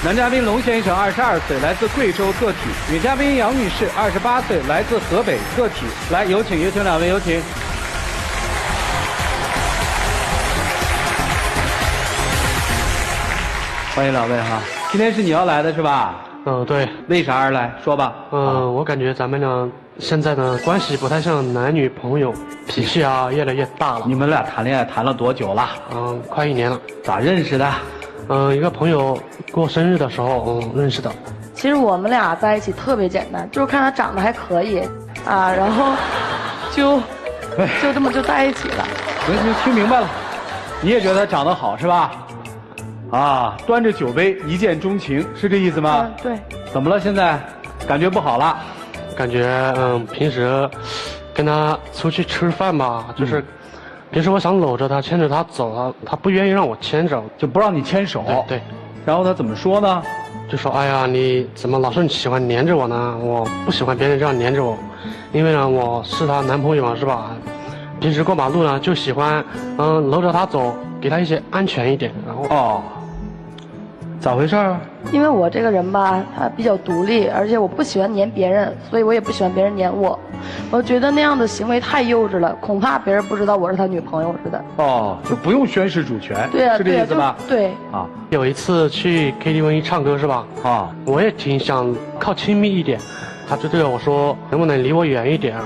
男嘉宾龙先生22岁，来自贵州个体；女嘉宾杨女士28岁，来自河北个体。来，有请两位，有请。欢迎两位哈，今天是你要来的是吧？对。为啥而来？说吧。我感觉咱们俩现在的关系不太像男女朋友，脾气啊越来越大了。你们俩谈恋爱谈了多久了？快1年了。咋认识的？一个朋友过生日的时候，认识的。其实我们俩在一起特别简单，就是看他长得还可以，然后就这么就在一起了。行，听明白了，你也觉得他长得好是吧？端着酒杯一见钟情，是这意思吗？对。怎么了？现在感觉不好了？感觉平时跟他出去吃饭吧，就是平时我想搂着他牵着他走，他不愿意让我牵着，就不让你牵手。对。然后他怎么说呢？就说哎呀，你怎么老是喜欢黏着我呢？我不喜欢别人这样黏着我，因为呢我是他男朋友嘛，是吧？平时过马路呢就喜欢搂着他走，给他一些安全一点。然后咋回事儿？因为我这个人吧，他比较独立，而且我不喜欢黏别人，所以我也不喜欢别人黏我。我觉得那样的行为太幼稚了，恐怕别人不知道我是他女朋友似的。就不用宣示主权。对啊，是这意思吧？对。有一次去 KTV 唱歌是吧？我也挺想靠亲密一点，他就对着我说能不能离我远一点啊？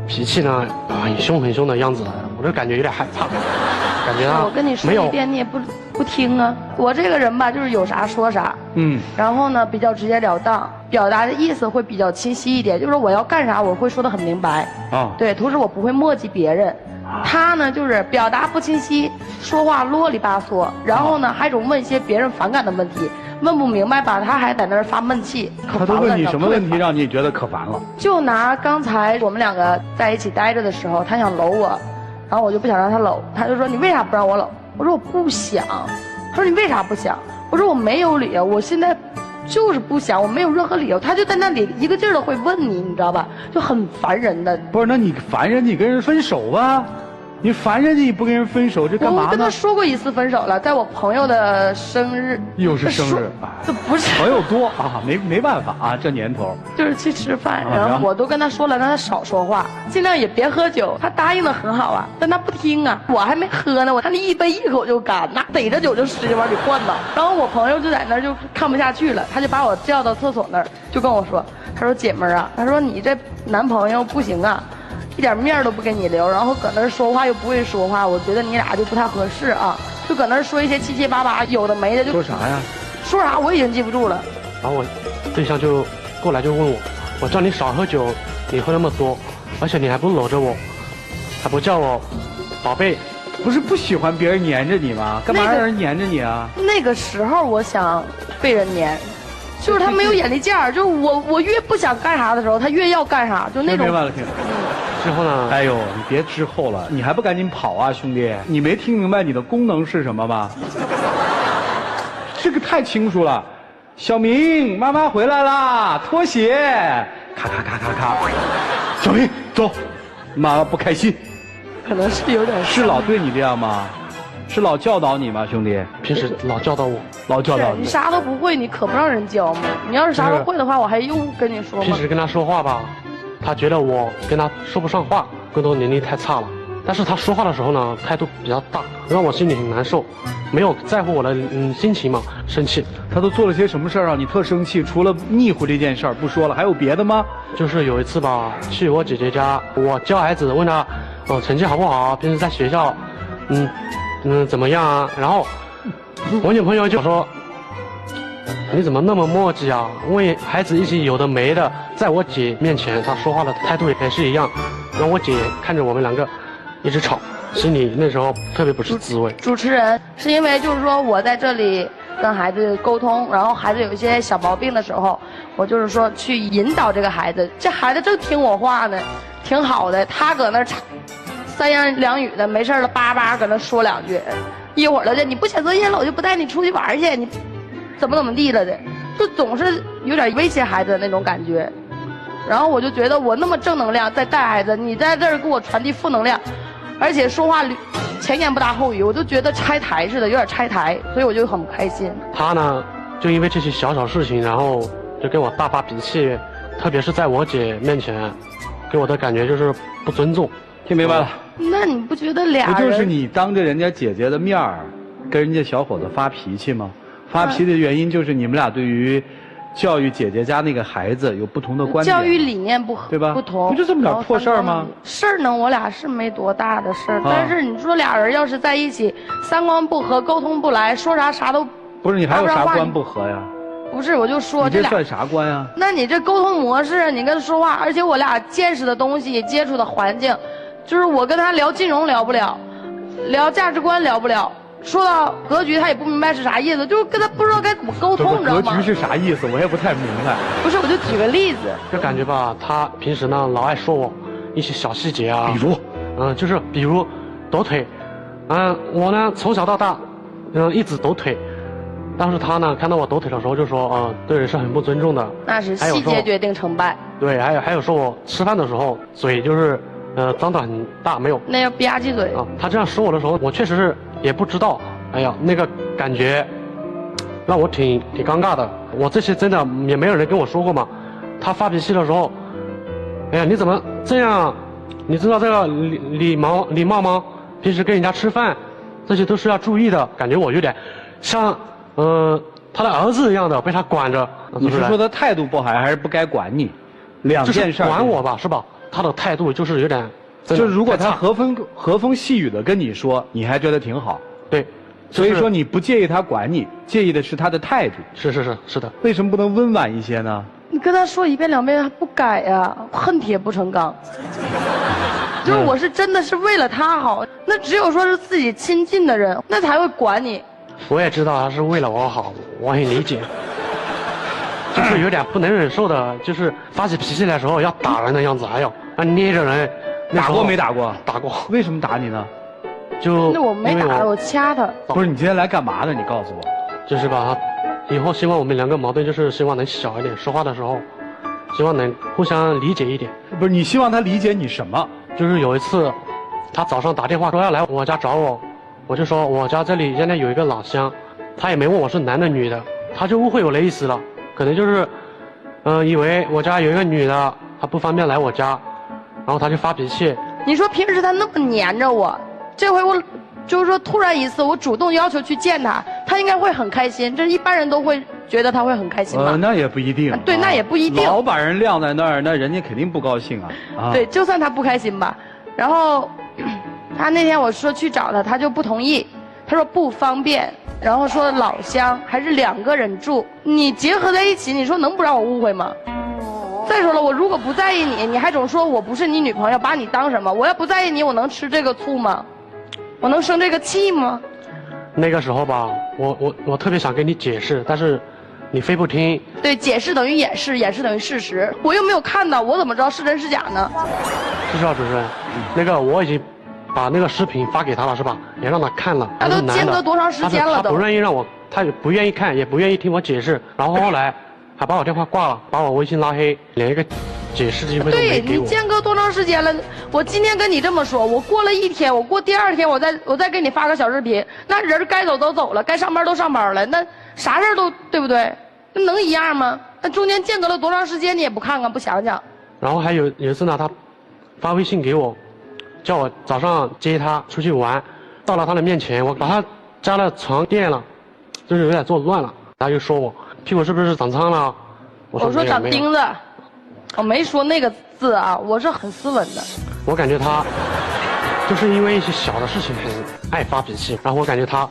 脾气呢很凶的样子，我就感觉有点害怕，感觉我跟你说一遍你也不听啊。我这个人吧，就是有啥说啥，然后呢比较直截了当，表达的意思会比较清晰一点，就是我要干啥我会说得很明白。对，同时我不会磨叽别人。他呢就是表达不清晰，说话啰里吧嗦，然后呢还总问一些别人反感的问题，问不明白吧他还在那儿发闷气。他都问你什么问题让你觉得可烦了？就拿刚才我们两个在一起待着的时候，他想搂我，然后我就不想让他搂，他就说你为啥不让我搂？我说我不想。他说你为啥不想？我说我没有理由，我现在就是不想，我没有任何理由。他就在那里一个劲儿的会问你，你知道吧？就很烦人的。不是，那你烦人，你跟人分手吧。你烦人家你不跟人分手，这干嘛呢？我跟他说过1次分手了，在我朋友的生日。又是生日，这不是朋友多没办法这年头。就是去吃饭，然后我都跟他说了，让他少说话，尽量也别喝酒。他答应的很好但他不听我还没喝呢，他那一杯一口就干，那逮着酒就使劲往里灌呢。然后我朋友就在那儿就看不下去了，他就把我叫到厕所那儿，就跟我说，他说姐们儿他说你这男朋友不行一点面都不给你留，然后搁那儿说话又不会说话，我觉得你俩就不太合适就搁那儿说一些七七八八有的没的。就说啥呀？说啥我已经记不住了。然后我对象就过来就问我叫你少喝酒，你喝那么多，而且你还不搂着我，还不叫我宝贝。不是不喜欢别人黏着你吗？干嘛让人黏着你啊？那个时候我想被人黏。就是他没有眼力见儿，就是我越不想干啥的时候，他越要干啥，就那种。明白了，之后呢？哎呦，你别之后了，你还不赶紧跑啊，兄弟！你没听明白你的功能是什么吗？这个太清楚了。小明，妈妈回来啦，拖鞋，咔咔咔咔咔。小明，走，妈妈不开心。可能是有点。是老对你这样吗？是老教导你吗，兄弟？平时老教导我，老教导你。你啥都不会，你可不让人教吗？你要是啥都会的话，我还用跟你说吗？平时跟他说话吧，他觉得我跟他说不上话，沟通能力太差了。但是他说话的时候呢，态度比较大，让我心里很难受，没有在乎我的心情嘛，生气。他都做了些什么事儿让你特生气？除了腻乎这件事儿不说了，还有别的吗？就是有一次吧，去我姐姐家，我教孩子问他，成绩好不好？平时在学校，怎么样啊？然后我女朋友就说，你怎么那么磨叽啊？问孩子一些有的没的，在我姐面前，她说话的态度也是一样。然后我姐看着我们两个一直吵，心里那时候特别不是滋味。主持人是因为就是说我在这里跟孩子沟通，然后孩子有一些小毛病的时候，我就是说去引导这个孩子，这孩子正听我话呢，挺好的，他搁那三言两语的没事了叭叭搁那说两句，一会儿了的你不写作业了我就不带你出去玩去，你怎么地了的，就总是有点威胁孩子的那种感觉。然后我就觉得我那么正能量在带孩子，你在这儿给我传递负能量，而且说话前言不搭后语，我就觉得拆台似的，有点拆台，所以我就很不开心。他呢就因为这些小小事情，然后就跟我大发脾气，特别是在我姐面前，给我的感觉就是不尊重。听明白了？那你不觉得俩人不就是你当着人家姐姐的面儿，跟人家小伙子发脾气吗？发脾气的原因就是你们俩对于教育姐姐家那个孩子有不同的观点，教育理念不合，对吧？不同，不就这么点破事儿吗？事儿呢，我俩是没多大的事儿，但是你说俩人要是在一起，三观不合，沟通不来，说啥都不是，你还有啥观不合呀？不是，我就说你这俩算啥观呀？那你这沟通模式，你跟他说话，而且我俩见识的东西、接触的环境，就是我跟他聊金融聊不了，聊价值观聊不了。说到格局，他也不明白是啥意思，就跟他不知道该怎么沟通，你知道吗？格局是啥意思？我也不太明白。不是，我就举个例子，就感觉吧，他平时呢老爱说我一些小细节啊，比如，就是比如抖腿，我呢从小到大，一直抖腿，但是他呢看到我抖腿的时候就说，对人是很不尊重的。那是细节决定成败。对，还有说我吃饭的时候嘴就是，张得很大，没有。那要吧唧嘴。他这样说我的时候，我确实是也不知道，哎呀，那个感觉让我挺尴尬的。我这些真的也没有人跟我说过嘛。他发脾气的时候，哎呀，你怎么这样？你知道这个礼貌吗？平时跟人家吃饭，这些都是要注意的。感觉我有点像他的儿子一样的被他管着。你是说他态度不好，还是不该管你？两件事。管我吧，是吧？他的态度就是有点，就是如果他和风细雨的跟你说，你还觉得挺好。对，所以说你不介意他管你，介意的是他的态度。是的。为什么不能温婉一些呢？你跟他说一遍两遍，他不改呀，恨铁不成钢。就是我是真的是为了他好，那只有说是自己亲近的人，那才会管你。我也知道他是为了我好，我很理解。就是有点不能忍受的，就是发起脾气来的时候要打人的样子，还要捏着人。打过没打过？打过。为什么打你呢？那我没打，我掐他。不是，你今天来干嘛的？你告诉我。就是吧，以后希望我们两个矛盾就是希望能小一点，说话的时候，希望能互相理解一点。不是，你希望他理解你什么？就是有一次，他早上打电话说要来我家找我，我就说我家这里现在有一个老乡，他也没问我是男的女的，他就误会我的意思了，可能就是，以为我家有一个女的，他不方便来我家，然后他就发脾气。你说平时他那么黏着我，这回我就是说突然一次我主动要求去见他，他应该会很开心，这一般人都会觉得他会很开心吧？那也不一定。对，那也不一定。老把人晾在那儿，那人家肯定不高兴啊。对，就算他不开心吧，然后他那天我说去找他，他就不同意，他说不方便，然后说老乡还是2个人住，你结合在一起，你说能不让我误会吗？再说了，我如果不在意你，你还总说我不是你女朋友，把你当什么？我要不在意你，我能吃这个醋吗？我能生这个气吗？那个时候吧，我特别想跟你解释，但是你非不听。对，解释等于掩饰，掩饰等于事实。我又没有看到，我怎么知道是真是假呢？是啊，主任，那个我已经把那个视频发给他了，是吧？也让他看了。他都间隔多长时间了都？他不愿意让我，他也不愿意看，也不愿意听我解释。然后后来还把我电话挂了，把我微信拉黑，连一个解释机会都没给我。对，你间隔多长时间了？我今天跟你这么说，我过了1天，我过第2天，我再给你发个小视频。那人该走都走了，该上班都上班了，那啥事儿都对不对？那能一样吗？那中间间隔了多长时间你也不看看不想想？然后还有一次呢，他发微信给我，叫我早上接他出去玩，到了他的面前，我把他加了床垫了，就是有点做乱了，他就说我屁股是不是长疮了？我说长钉子，我没说那个字啊，我是很斯文的。我感觉他就是因为一些小的事情很爱发脾气，然后我感觉他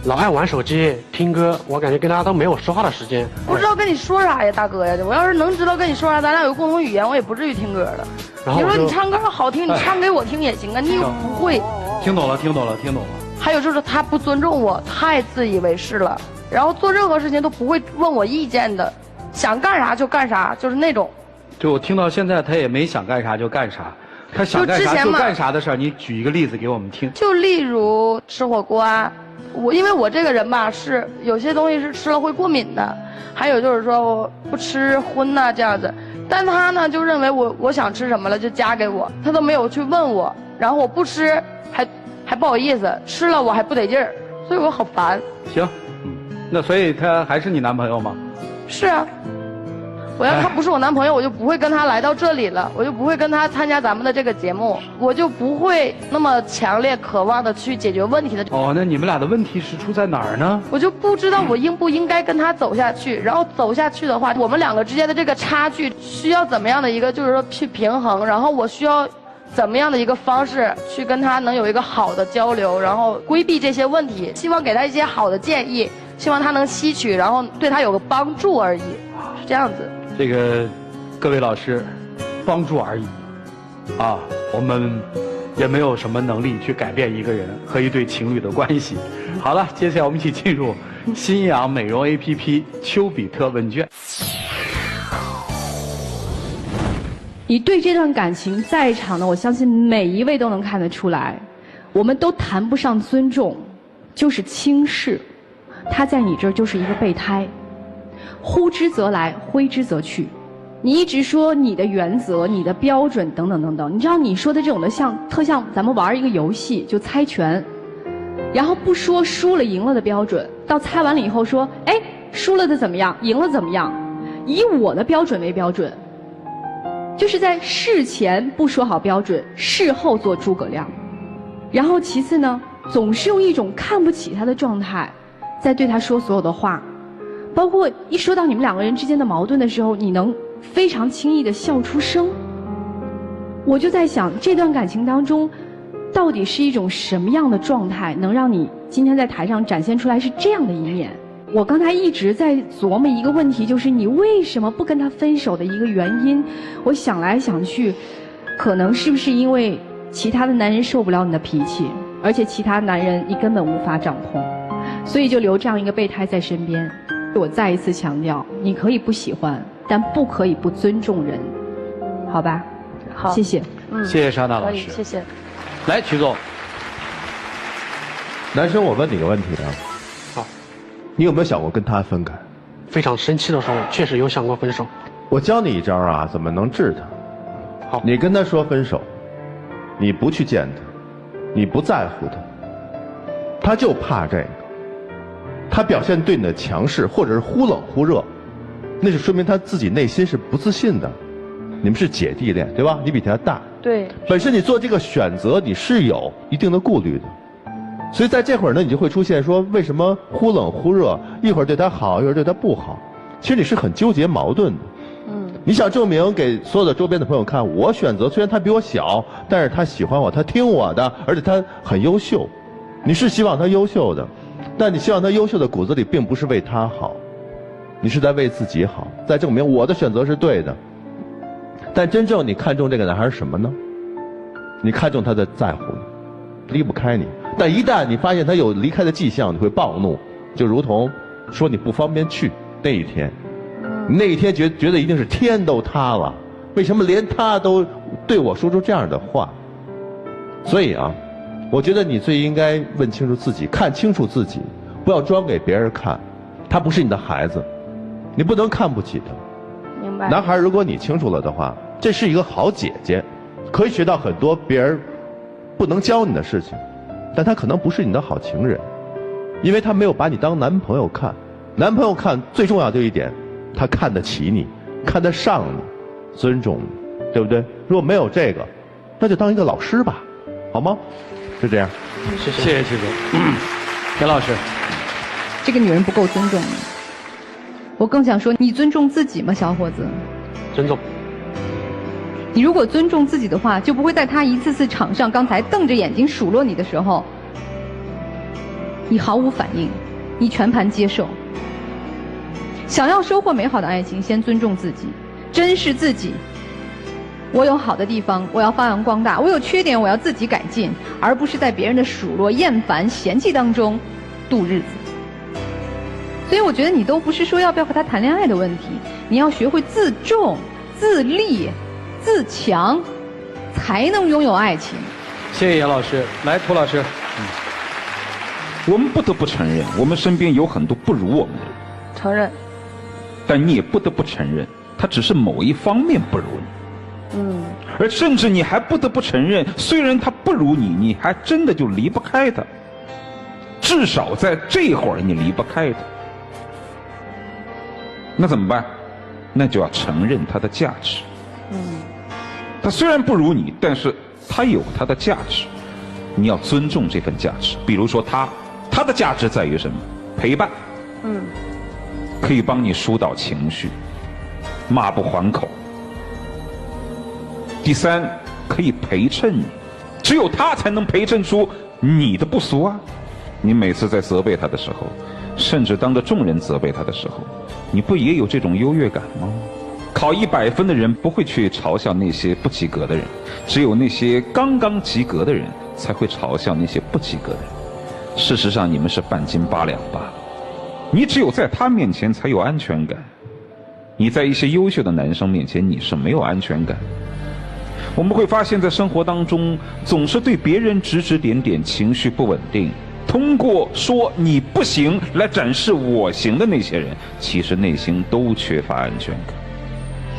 老爱玩手机听歌，我感觉跟他都没有说话的时间。不知道跟你说啥呀，大哥呀！我要是能知道跟你说啥，咱俩有共同语言，我也不至于听歌了。你说你唱歌好听，你唱给我听也行啊，你又不会。听懂了。还有就是他不尊重我，太自以为是了，然后做任何事情都不会问我意见的，想干啥就干啥，就是那种。对，我听到现在他也没想干啥就干啥，他想干啥就干啥的事儿，你举一个例子给我们听。就例如吃火锅啊，因为我这个人吧，是有些东西是吃了会过敏的，还有就是说我不吃荤呐这样子，但他呢就认为我想吃什么了就夹给我，他都没有去问我，然后我不吃还不好意思，吃了我还不得劲儿，所以我好烦。行，那所以他还是你男朋友吗？是啊，我要他不是我男朋友，我就不会跟他来到这里了，我就不会跟他参加咱们的这个节目，我就不会那么强烈渴望的去解决问题的。哦，那你们俩的问题是出在哪儿呢？我就不知道我应不应该跟他走下去，然后走下去的话，我们两个之间的这个差距需要怎么样的一个，就是说去平衡，然后我需要怎么样的一个方式去跟他能有一个好的交流，然后规避这些问题，希望给他一些好的建议，希望他能吸取，然后对他有个帮助而已，是这样子。这个各位老师，帮助而已啊，我们也没有什么能力去改变一个人和一对情侣的关系。好了，接下来我们一起进入新氧美容 APP 丘比特问卷。你对这段感情在场的，我相信每一位都能看得出来，我们都谈不上尊重，就是轻视。他在你这儿就是一个备胎，呼之则来，挥之则去。你一直说你的原则、你的标准等等等等，你知道你说的这种的特像咱们玩一个游戏，就猜拳，然后不说输了赢了的标准，到猜完了以后说，哎，输了的怎么样，赢了怎么样，以我的标准为标准。就是在事前不说好标准，事后做诸葛亮。然后其次呢，总是用一种看不起他的状态在对他说所有的话，包括一说到你们两个人之间的矛盾的时候，你能非常轻易地笑出声。我就在想，这段感情当中到底是一种什么样的状态，能让你今天在台上展现出来是这样的一面。我刚才一直在琢磨一个问题，就是你为什么不跟他分手的一个原因。我想来想去，可能是不是因为其他的男人受不了你的脾气，而且其他男人你根本无法掌控，所以就留这样一个备胎在身边。我再一次强调，你可以不喜欢，但不可以不尊重人，好吧？好，谢谢。谢谢莎娜老可以，师。谢谢。来，曲总，男生，我问你个问题啊，好，你有没有想过跟他分开？非常生气的时候，确实有想过分手。我教你一招啊，怎么能治他？好，你跟他说分手，你不去见他，你不在乎他，他就怕这个，他表现对你的强势或者是忽冷忽热，那就说明他自己内心是不自信的。你们是姐弟恋，对吧？你比他大，对，本身你做这个选择你是有一定的顾虑的，所以在这会儿呢，你就会出现说为什么忽冷忽热，一会儿对他好，一会儿对他不好，其实你是很纠结矛盾的。你想证明给所有的周边的朋友看，我选择虽然他比我小，但是他喜欢我，他听我的，而且他很优秀。你是希望他优秀的，但你希望他优秀的骨子里并不是为他好，你是在为自己好，在证明我的选择是对的。但真正你看中这个男孩是什么呢？你看中他的在乎你，离不开你。但一旦你发现他有离开的迹象，你会暴怒，就如同说你不方便去那一天。那一天觉得一定是天都塌了，为什么连他都对我说出这样的话？所以啊，我觉得你最应该问清楚自己，看清楚自己，不要装给别人看。他不是你的孩子，你不能看不起他。明白。男孩，如果你清楚了的话，这是一个好姐姐，可以学到很多别人不能教你的事情，但他可能不是你的好情人，因为他没有把你当男朋友看。男朋友看最重要的一点，他看得起你，看得上你，尊重你，对不对？如果没有这个，那就当一个老师吧，好吗？就这样。谢谢。谢谢曲总。田老师，这个女人不够尊重你。我更想说，你尊重自己吗，小伙子？尊重。你如果尊重自己的话，就不会在他一次次场上刚才瞪着眼睛数落你的时候，你毫无反应，你全盘接受。想要收获美好的爱情，先尊重自己，珍视自己。我有好的地方，我要发扬光大；我有缺点，我要自己改进，而不是在别人的数落、厌烦、嫌弃当中度日子。所以我觉得你都不是说要不要和他谈恋爱的问题，你要学会自重、自立、自强，才能拥有爱情。谢谢严老师。来，涂老师。我们不得不承认，我们身边有很多不如我们的人，承认。但你也不得不承认，他只是某一方面不如你。而甚至你还不得不承认，虽然他不如你，你还真的就离不开他。至少在这会儿你离不开他。那怎么办？那就要承认他的价值。他虽然不如你，但是他有他的价值，你要尊重这份价值。比如说他的价值在于什么？陪伴。可以帮你疏导情绪，骂不还口。第三，可以陪衬你，只有他才能陪衬出你的不俗啊。你每次在责备他的时候，甚至当着众人责备他的时候，你不也有这种优越感吗？考100分的人不会去嘲笑那些不及格的人，只有那些刚刚及格的人才会嘲笑那些不及格的人。事实上，你们是半斤八两罢了。你只有在他面前才有安全感，你在一些优秀的男生面前你是没有安全感。我们会发现在生活当中，总是对别人指指点点，情绪不稳定，通过说你不行来展示我行的那些人，其实内心都缺乏安全感。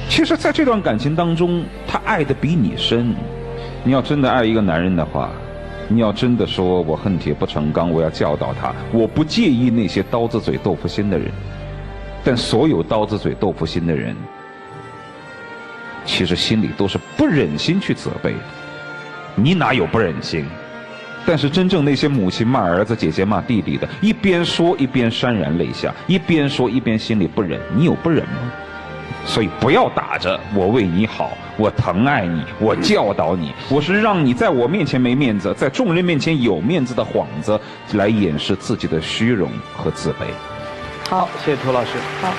其实在这段感情当中，他爱得比你深。你要真的爱一个男人的话，你要真的说我恨铁不成钢，我要教导他，我不介意那些刀子嘴豆腐心的人。但所有刀子嘴豆腐心的人，其实心里都是不忍心去责备的。你哪有不忍心？但是真正那些母亲骂儿子，姐姐骂弟弟的，一边说一边潸然泪下，一边说一边心里不忍，你有不忍吗？所以不要打着我为你好，我疼爱你，我教导你，我是让你在我面前没面子，在众人面前有面子的幌子，来掩饰自己的虚荣和自卑。好，谢谢涂老师。好，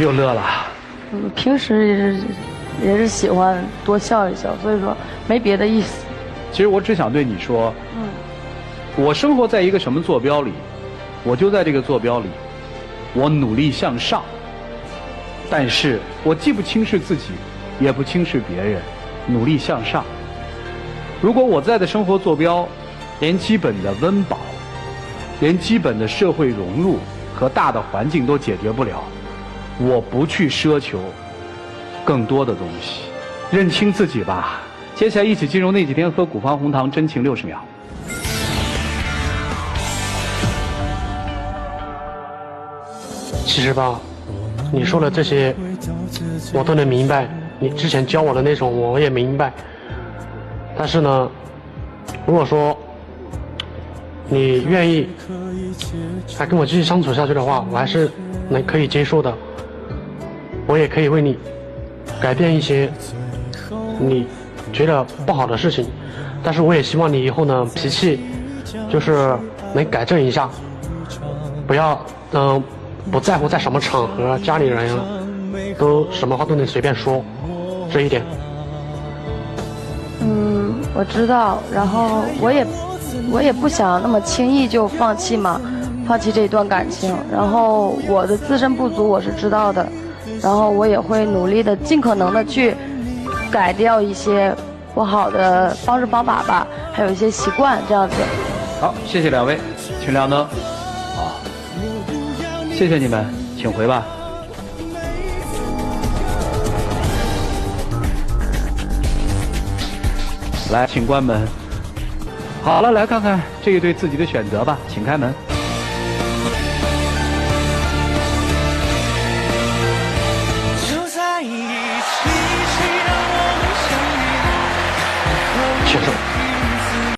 又乐了。平时也是喜欢多笑一笑，所以说没别的意思。其实我只想对你说，我生活在一个什么坐标里，我就在这个坐标里，我努力向上，但是我既不轻视自己，也不轻视别人，努力向上。如果我在的生活坐标连基本的温饱，连基本的社会融入和大的环境都解决不了，我不去奢求更多的东西，认清自己吧。接下来一起进入那几天喝古方红糖真情60秒。其实吧，你说的这些我都能明白，你之前教我的那种我也明白。但是呢，如果说你愿意还跟我继续相处下去的话，我还是可以接受的。我也可以为你改变一些你觉得不好的事情，但是我也希望你以后呢，脾气就是能改正一下，不要不在乎在什么场合，家里人都什么话都能随便说，这一点。我知道，然后我也不想那么轻易就放弃嘛，放弃这段感情。然后我的自身不足我是知道的，然后我也会努力的，尽可能的去改掉一些不好的方式方法吧，还有一些习惯这样子。好，谢谢两位，请亮灯。好，谢谢你们，请回吧。来，请关门。好了，来看看这一对自己的选择吧，请开门。